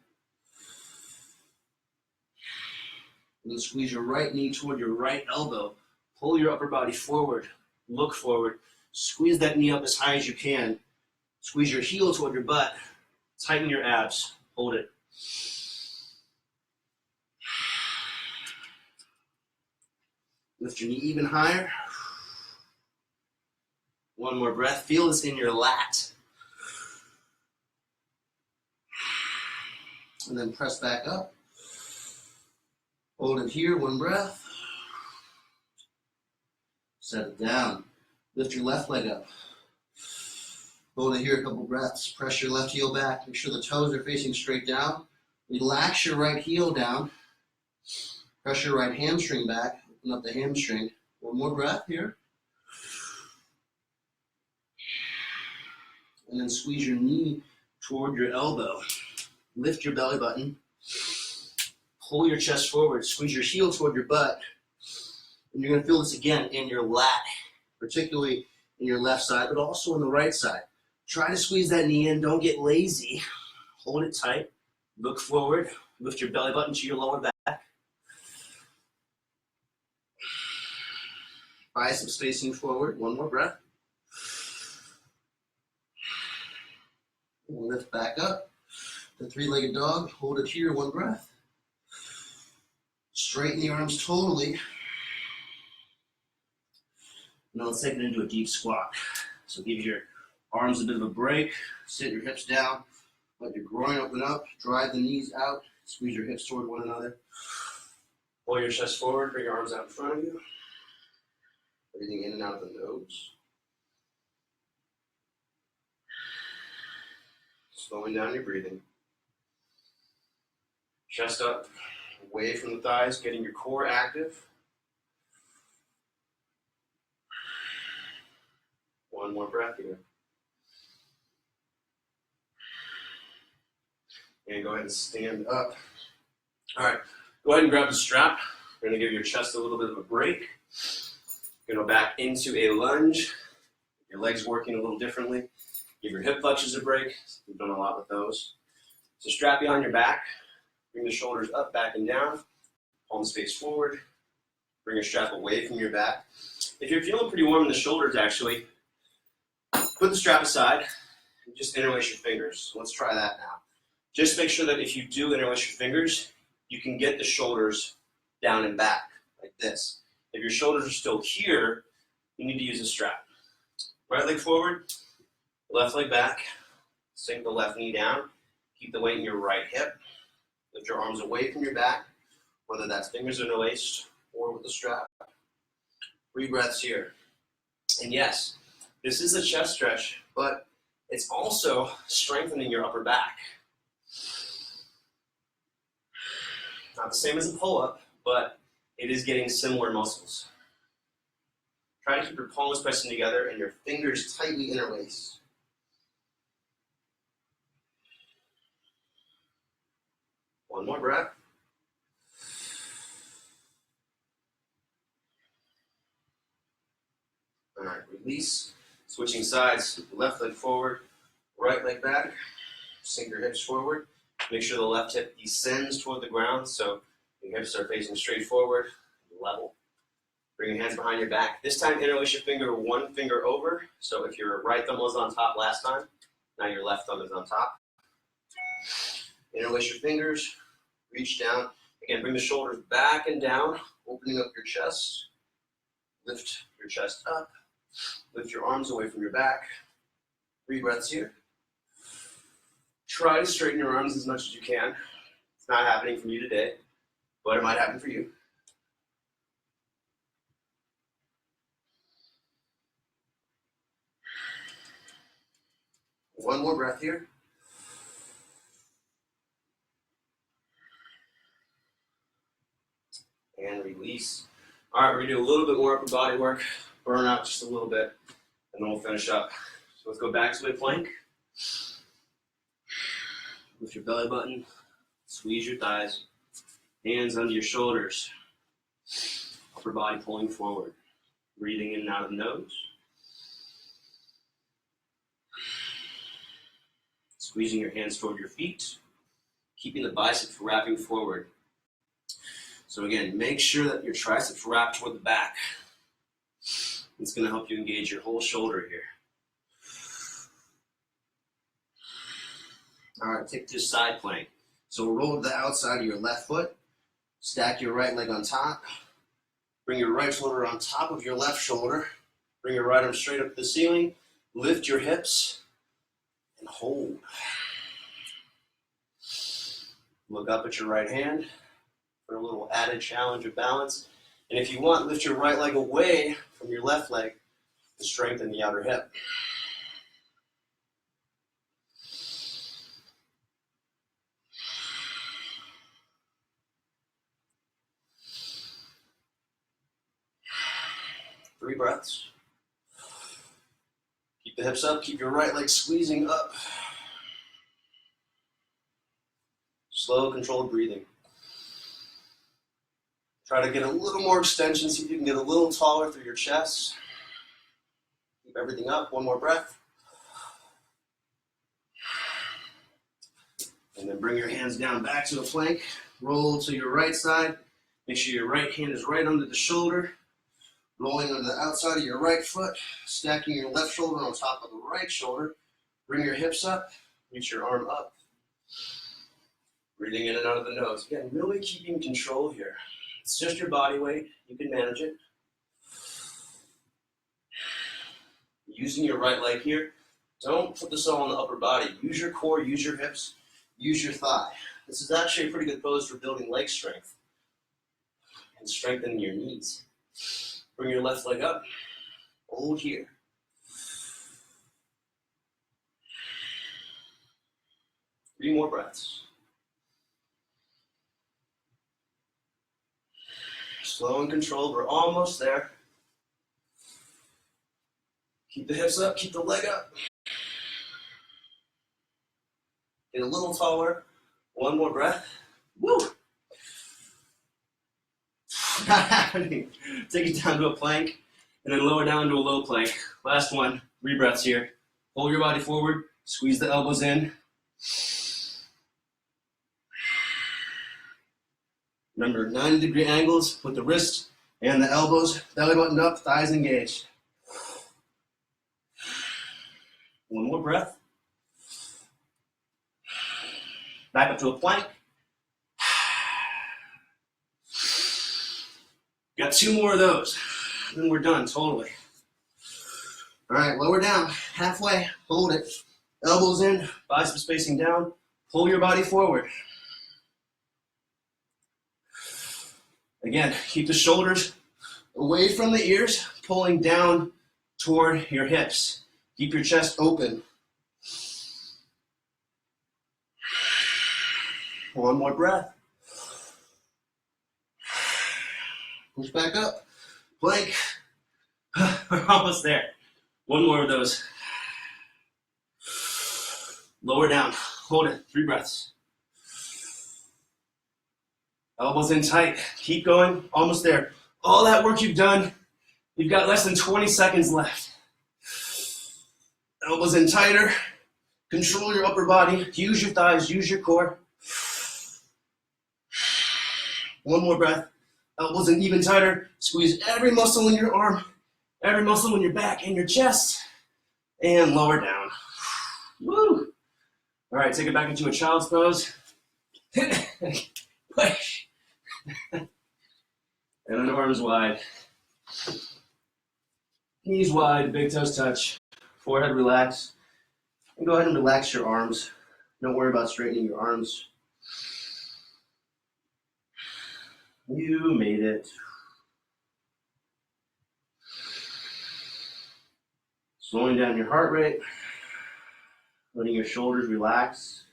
And then squeeze your right knee toward your right elbow. Pull your upper body forward. Look forward. Squeeze that knee up as high as you can. Squeeze your heel toward your butt. Tighten your abs. Hold it. Lift your knee even higher. One more breath. Feel this in your lat. And then press back up. Hold it here, one breath. Set it down. Lift your left leg up. Hold it here a couple breaths. Press your left heel back. Make sure the toes are facing straight down. Relax your right heel down. Press your right hamstring back. Open up the hamstring. One more breath here. And then squeeze your knee toward your elbow. Lift your belly button. Pull your chest forward. Squeeze your heel toward your butt. And you're going to feel this again in your lat, particularly in your left side, but also on the right side. Try to squeeze that knee in. Don't get lazy. Hold it tight. Look forward. Lift your belly button to your lower back. Biceps facing forward. One more breath. And lift back up. The three-legged dog. Hold it here. One breath. Straighten the arms totally. Now let's take it into a deep squat. So give your arms a bit of a break. Sit your hips down. Let your groin open up. Drive the knees out. Squeeze your hips toward one another. Pull your chest forward. Bring your arms out in front of you. Breathing in and out of the nose. Slowing down your breathing. Chest up, away from the thighs, getting your core active. One more breath here. And go ahead and stand up. All right, go ahead and grab the strap. We're going to give your chest a little bit of a break. You're going to go back into a lunge. Your legs working a little differently. Give your hip flexors a break. We've done a lot with those. So strap behind your back. Bring the shoulders up, back, and down. Palms face forward. Bring your strap away from your back. If you're feeling pretty warm in the shoulders, actually, put the strap aside and just interlace your fingers. So let's try that now. Just make sure that if you do interlace your fingers, you can get the shoulders down and back, like this. If your shoulders are still here, you need to use a strap. Right leg forward, left leg back. Sink the left knee down. Keep the weight in your right hip. Lift your arms away from your back, whether that's fingers interlaced or with the strap. 3 breaths here. And yes, this is a chest stretch, but it's also strengthening your upper back. Not the same as a pull-up, but it is getting similar muscles. Try to keep your palms pressing together and your fingers tightly interlaced. One more breath. All right, release. Switching sides, left leg forward, right leg back. Sink your hips forward. Make sure the left hip descends toward the ground so your hips are facing straight forward, level. Bring your hands behind your back. This time, interlace your finger one finger over. So if your right thumb was on top last time, now your left thumb is on top. Interlace your fingers. Reach down. Again, bring the shoulders back and down, opening up your chest. Lift your chest up. Lift your arms away from your back. 3 breaths here. Try to straighten your arms as much as you can. It's not happening for me today, but it might happen for you. One more breath here. release. All right, we're gonna do a little bit more upper body work, burnout just a little bit, and then we'll finish up. So let's go back to a plank. Lift your belly button, squeeze your thighs, hands under your shoulders, upper body pulling forward, breathing in and out of the nose. Squeezing your hands toward your feet, keeping the biceps wrapping forward. So again, make sure that your triceps wrap toward the back. It's going to help you engage your whole shoulder here. All right, take this side plank. So roll to the outside of your left foot, stack your right leg on top, bring your right shoulder on top of your left shoulder, bring your right arm straight up to the ceiling, lift your hips, and hold. Look up at your right hand for a little added challenge of balance. And if you want, lift your right leg away from your left leg to strengthen the outer hip. Three breaths. Keep the hips up, keep your right leg squeezing up. Slow, controlled breathing. Try to get a little more extension, see if you can get a little taller through your chest. Keep everything up, one more breath. And then bring your hands down back to a plank. Roll to your right side. Make sure your right hand is right under the shoulder. Rolling on the outside of your right foot. Stacking your left shoulder on top of the right shoulder. Bring your hips up. Reach your arm up. Breathing in and out of the nose. Again, really keeping control here. It's just your body weight. You can manage it. Using your right leg here. Don't put this all on the upper body. Use your core, use your hips, use your thigh. This is actually a pretty good pose for building leg strength and strengthening your knees. Bring your left leg up. Hold here. 3 more breaths. Slow and controlled. We're almost there. Keep the hips up. Keep the leg up. Get a little taller. 1 more breath. Woo! Not happening. Take it down to a plank and then lower down to a low plank. Last one. 3 breaths here. Pull your body forward. Squeeze the elbows in. Remember, 90-degree angles with the wrist and the elbows. Belly button up, thighs engaged. 1 more breath. Back up to a plank. Got 2 more of those. Then we're done, totally. All right, lower down, halfway, hold it. Elbows in, biceps facing down. Pull your body forward. Again, keep the shoulders away from the ears, pulling down toward your hips. Keep your chest open. 1 more breath. Push back up. Plank. We're almost there. 1 more of those. Lower down. Hold it. 3 breaths. Elbows in tight. Keep going. Almost there. All that work you've done, you've got less than 20 seconds left. Elbows in tighter. Control your upper body. Use your thighs. Use your core. 1 more breath. Elbows in even tighter. Squeeze every muscle in your arm, every muscle in your back and your chest. And lower down. Woo! All right, take it back into a child's pose. Push. And then arms wide. Knees wide, big toes touch. Forehead relax. And go ahead and relax your arms. Don't worry about straightening your arms. You made it. Slowing down your heart rate. Letting your shoulders relax.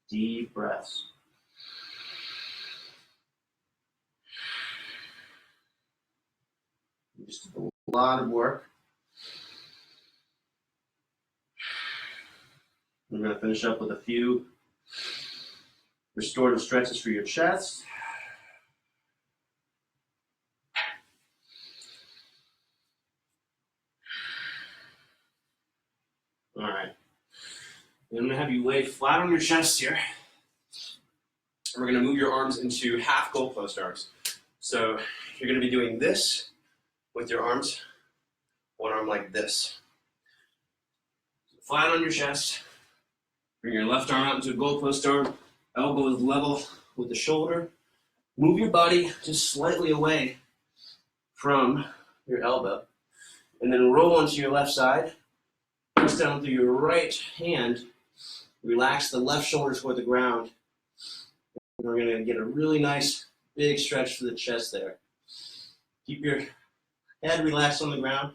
Deep breaths. Just a lot of work. We're going to finish up with a few restorative stretches for your chest. All right. And I'm going to have you lay flat on your chest here. And we're going to move your arms into half goalpost arms. So you're going to be doing this with your arms, one arm like this. Flat on your chest. Bring your left arm out into a goalpost arm. Elbow is level with the shoulder. Move your body just slightly away from your elbow. And then roll onto your left side. Press down through your right hand. Relax the left shoulder toward the ground. And we're going to get a really nice big stretch for the chest there. Keep your head relaxed on the ground.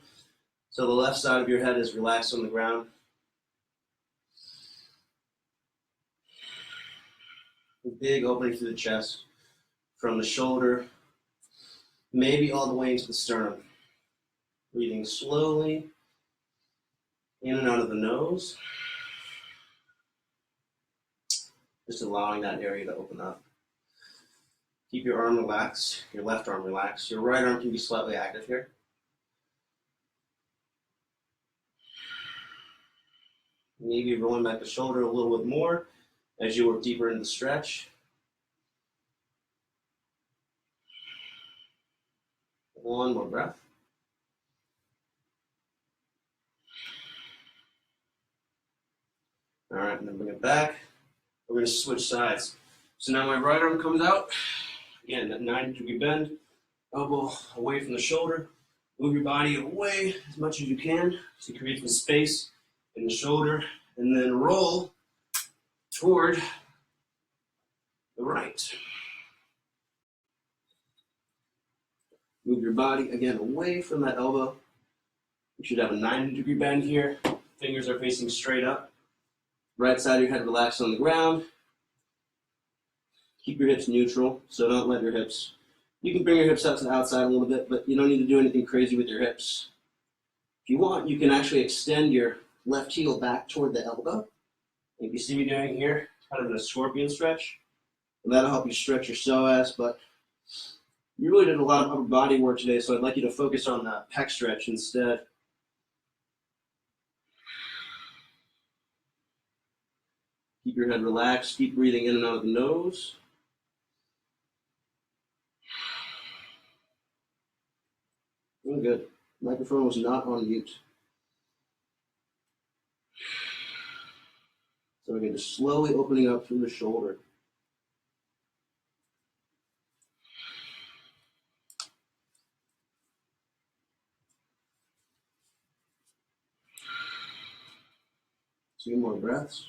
So the left side of your head is relaxed on the ground. A big opening through the chest from the shoulder, maybe all the way into the sternum. Breathing slowly in and out of the nose. Just allowing that area to open up. Keep your arm relaxed, your left arm relaxed. Your right arm can be slightly active here. Maybe rolling back the shoulder a little bit more as you work deeper into the stretch. One more breath. All right, and then bring it back. We're going to switch sides. So now my right arm comes out. Again, that 90-degree bend. Elbow away from the shoulder. Move your body away as much as you can to create some space in the shoulder. And then roll toward the right. Move your body, again, away from that elbow. You should have a 90-degree bend here. Fingers are facing straight up. Right side of your head relaxed on the ground. Keep your hips neutral, so don't let your hips... You can bring your hips out to the outside a little bit, but you don't need to do anything crazy with your hips. If you want, you can actually extend your left heel back toward the elbow. If you see me doing here, kind of a scorpion stretch. And that'll help you stretch your psoas, but you really did a lot of upper body work today, so I'd like you to focus on the pec stretch instead. Keep your head relaxed. Keep breathing in and out of the nose. Doing good. Microphone was not on mute. So again, just slowly opening up through the shoulder. Two more breaths.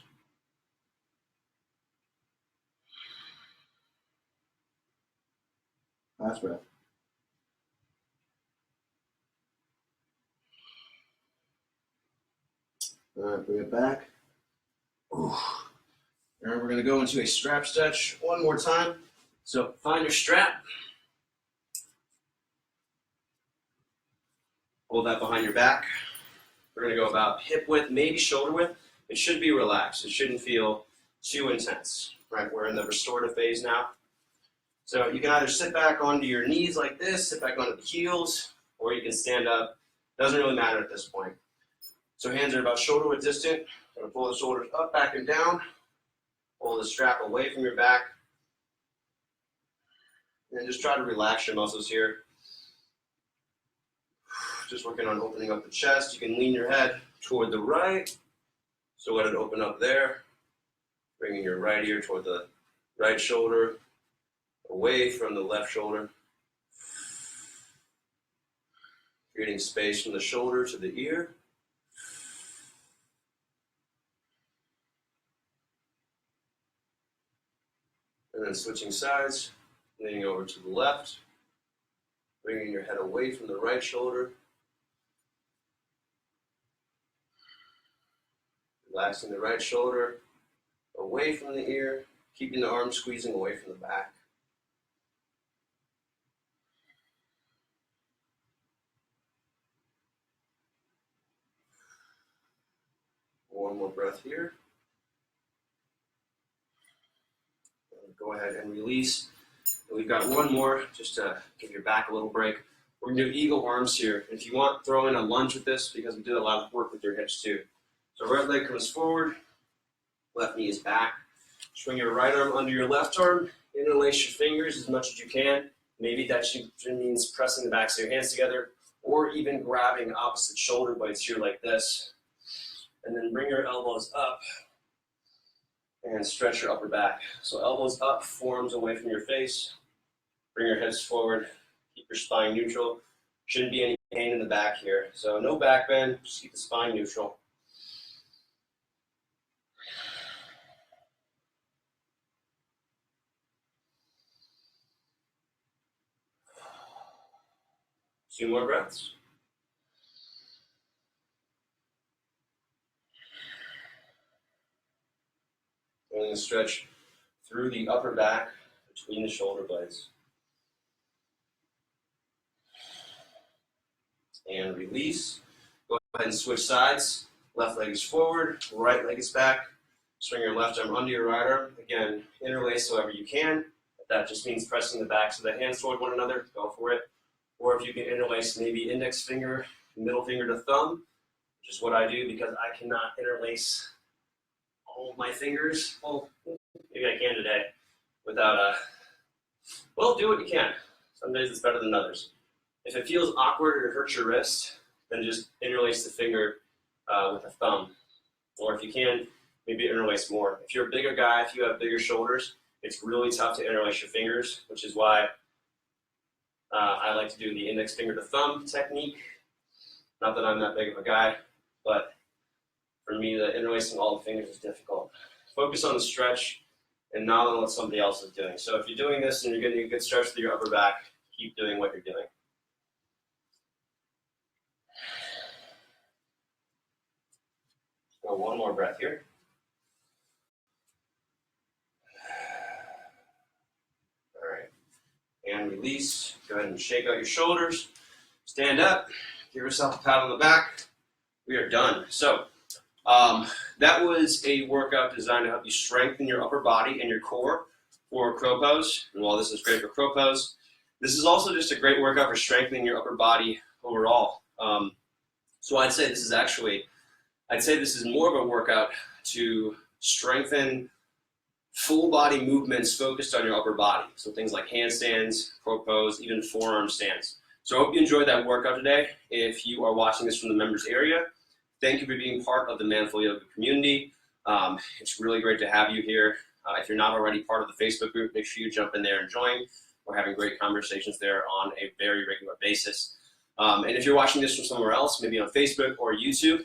Last breath. All right, bring it back. Ooh. And we're going to go into a strap stretch one more time. So find your strap. Hold that behind your back. We're going to go about hip width, maybe shoulder width. It should be relaxed. It shouldn't feel too intense. Right, we're in the restorative phase now. So you can either sit back onto your knees like this, sit back onto the heels, or you can stand up. Doesn't really matter at this point. So hands are about shoulder width distant. Going to pull the shoulders up, back, and down. Pull the strap away from your back. And just try to relax your muscles here. Just working on opening up the chest. You can lean your head toward the right. So let it open up there. Bringing your right ear toward the right shoulder. Away from the left shoulder. Creating space from the shoulder to the ear. And then switching sides, leaning over to the left, bringing your head away from the right shoulder, relaxing the right shoulder, away from the ear, keeping the arm squeezing away from the back. One more breath here. Go ahead and release. And we've got one more just to give your back a little break. We're going to do eagle arms here. If you want, throw in a lunge with this because we did a lot of work with your hips too. So right leg comes forward, left knee is back. Swing your right arm under your left arm, interlace your fingers as much as you can. Maybe that means pressing the backs of your hands together or even grabbing opposite shoulder blades here like this. And then bring your elbows up and stretch your upper back. So elbows up, forearms away from your face. Bring your hips forward. Keep your spine neutral. Shouldn't be any pain in the back here. So no back bend, just keep the spine neutral. Two more breaths. And then stretch through the upper back between the shoulder blades. And release. Go ahead and switch sides. Left leg is forward, right leg is back. Swing your left arm under your right arm. Again, interlace however you can. If that just means pressing the backs of the hands toward one another, go for it. Or if you can interlace maybe index finger, middle finger to thumb, which is what I do because I cannot interlace all of my fingers. Well, maybe I can today without well, do what you can. Some days it's better than others. If it feels awkward or it hurts your wrist, then just interlace the finger with a thumb. Or if you can, maybe interlace more. If you're a bigger guy, if you have bigger shoulders, it's really tough to interlace your fingers, which is why I like to do the index finger to thumb technique. Not that I'm that big of a guy, but for me, the interlacing all the fingers is difficult. Focus on the stretch and not on what somebody else is doing. So if you're doing this and you're getting a good stretch through your upper back, keep doing what you're doing. Go one more breath here. All right. And release. Go ahead and shake out your shoulders. Stand up. Give yourself a pat on the back. We are done. So that was a workout designed to help you strengthen your upper body and your core for crow pose. And while this is great for crow pose, this is also just a great workout for strengthening your upper body overall. So I'd say this is more of a workout to strengthen full body movements focused on your upper body. So things like handstands, crow pose, even forearm stands. So I hope you enjoyed that workout today. If you are watching this from the members area, thank you for being part of the Manful Yoga community. It's really great to have you here. If you're not already part of the Facebook group, make sure you jump in there and join. We're having great conversations there on a very regular basis. And if you're watching this from somewhere else, maybe on Facebook or YouTube,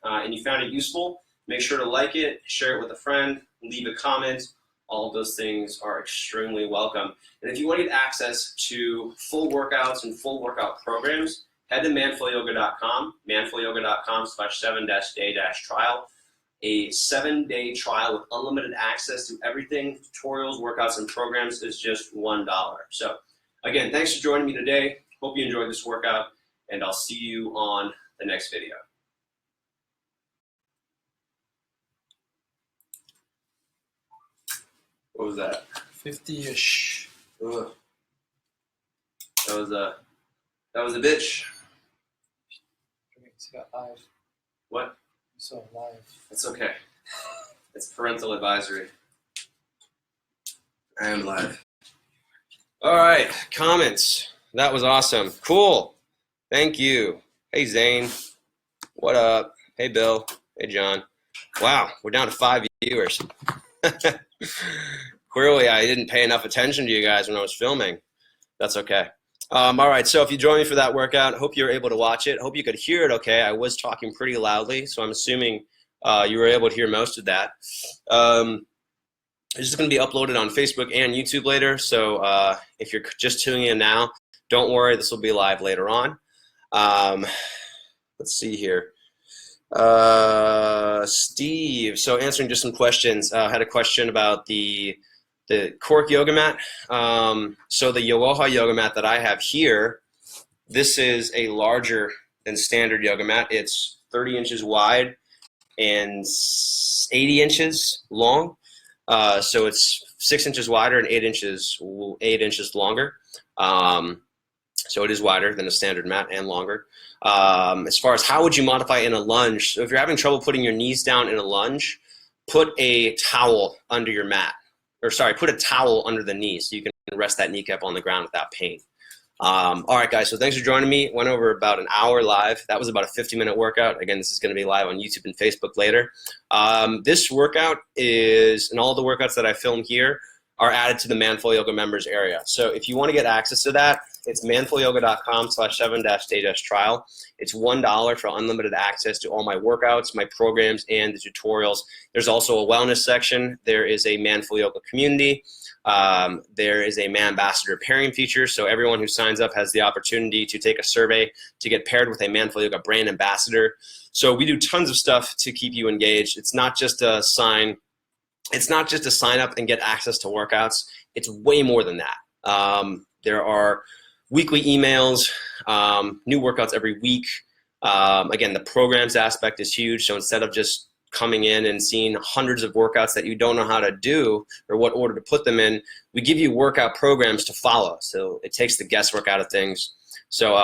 and you found it useful, make sure to like it, share it with a friend, leave a comment. All of those things are extremely welcome. And if you wanted access to full workouts and full workout programs, head to manfulyoga.com, manfulyoga.com/7-day-trial. A 7-day trial with unlimited access to everything, tutorials, workouts, and programs is just $1. So again, thanks for joining me today. Hope you enjoyed this workout, and I'll see you on the next video. What was that? 50-ish. Ugh. That was a bitch. It's got live. What? So live. It's okay. It's parental advisory. I am live. All right, comments. That was awesome. Cool. Thank you. Hey, Zane. What up? Hey, Bill. Hey, John. Wow, we're down to 5 viewers. Clearly, I didn't pay enough attention to you guys when I was filming. That's okay. All right, so if you joined me for that workout, hope you were able to watch it. Hope you could hear it okay. I was talking pretty loudly, so I'm assuming you were able to hear most of that. It's just going to be uploaded on Facebook and YouTube later, so if you're just tuning in now, don't worry, this will be live later on. Let's see here. Steve, so answering just some questions. I had a question about the cork yoga mat. So the Aloha yoga mat that I have here, this is a larger than standard yoga mat. It's 30 inches wide and 80 inches long. So it's 6 inches wider and 8 inches longer. So it is wider than a standard mat and longer. As far as how would you modify in a lunge, so if you're having trouble putting your knees down in a lunge, put a towel under your mat, or sorry, put a towel under the knee so you can rest that kneecap on the ground without pain. All right, guys, so thanks for joining me. Went over about an hour live. That was about a 50-minute workout. Again, this is going to be live on YouTube and Facebook later. This workout is, and all the workouts that I film here are added to the Manful Yoga members area. So if you want to get access to that, it's manfulyoga.com/7-day-trial. It's $1 for unlimited access to all my workouts, my programs, and the tutorials. There's also a wellness section. There is a Manful Yoga community. There is a Man Ambassador pairing feature, so everyone who signs up has the opportunity to take a survey to get paired with a Manful Yoga brand ambassador. So we do tons of stuff to keep you engaged. It's not just a sign up and get access to workouts. It's way more than that. There are weekly emails, new workouts every week. Again, the programs aspect is huge, so instead of just coming in and seeing hundreds of workouts that you don't know how to do or what order to put them in, we give you workout programs to follow. So it takes the guesswork out of things. So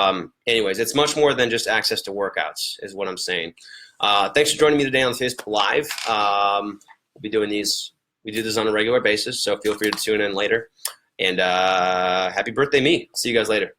anyways, it's much more than just access to workouts is what I'm saying. Thanks for joining me today on Facebook Live. We'll be doing these. We do this on a regular basis, so feel free to tune in later. And happy birthday, me. See you guys later.